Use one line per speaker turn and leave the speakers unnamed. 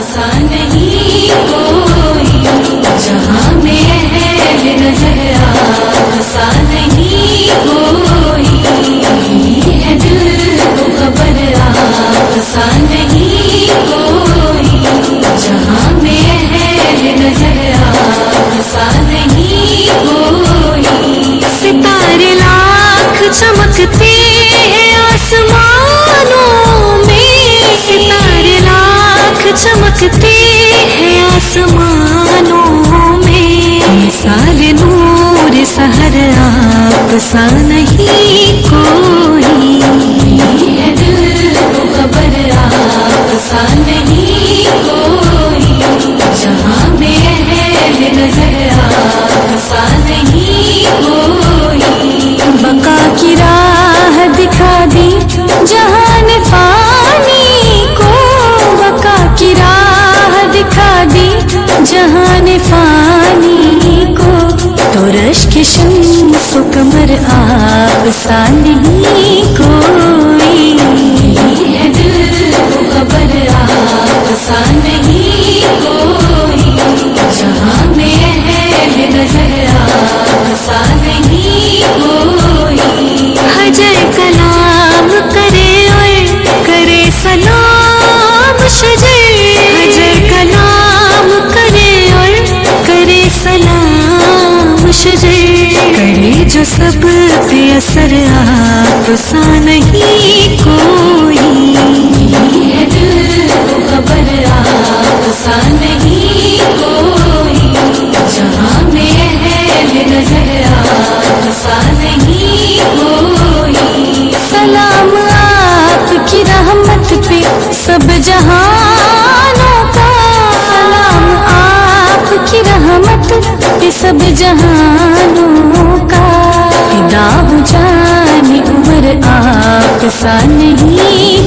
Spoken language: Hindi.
सा नहीं कोई, जहाँ में है नजर सा नहीं कोई, है दिल को खबर सा नहीं कोई, जहाँ में है नजर सा नहीं कोई। सितारे लाख चमकते हैं आसमानों में, सितारे लाख चमकते हैं आसमानों में, मिसाल नूर सहर आप सा नहीं कोई, है दिल को खबर आप सा नहीं कोई, जहाँ में है नजर आप सा नहीं कोई। बका की राह दिखा दी जहान फानी को, बका की राह दिखा दी जहान फानी को, तो रश्क शम्स कमर आप सा नहीं कोई, है दिल को खबर आप सा नहीं कोई, जहाँ में है नजर आप सा नहीं कोई। हजर कलाम करे और करे सलाम शजर, हजर कलाम करे और करे सलाम शजर, करे जो सब पे असर आप सा नहीं कोई, है दिल को खबर आप सा नहीं कोई, जहाँ में है नजर आप सा नहीं कोई। सलाम आपकी रहमत पे सब जहानों का, सलाम आपकी रहमत पे सब जहानों का, फिदा हो जाने उम्र आप सा नहीं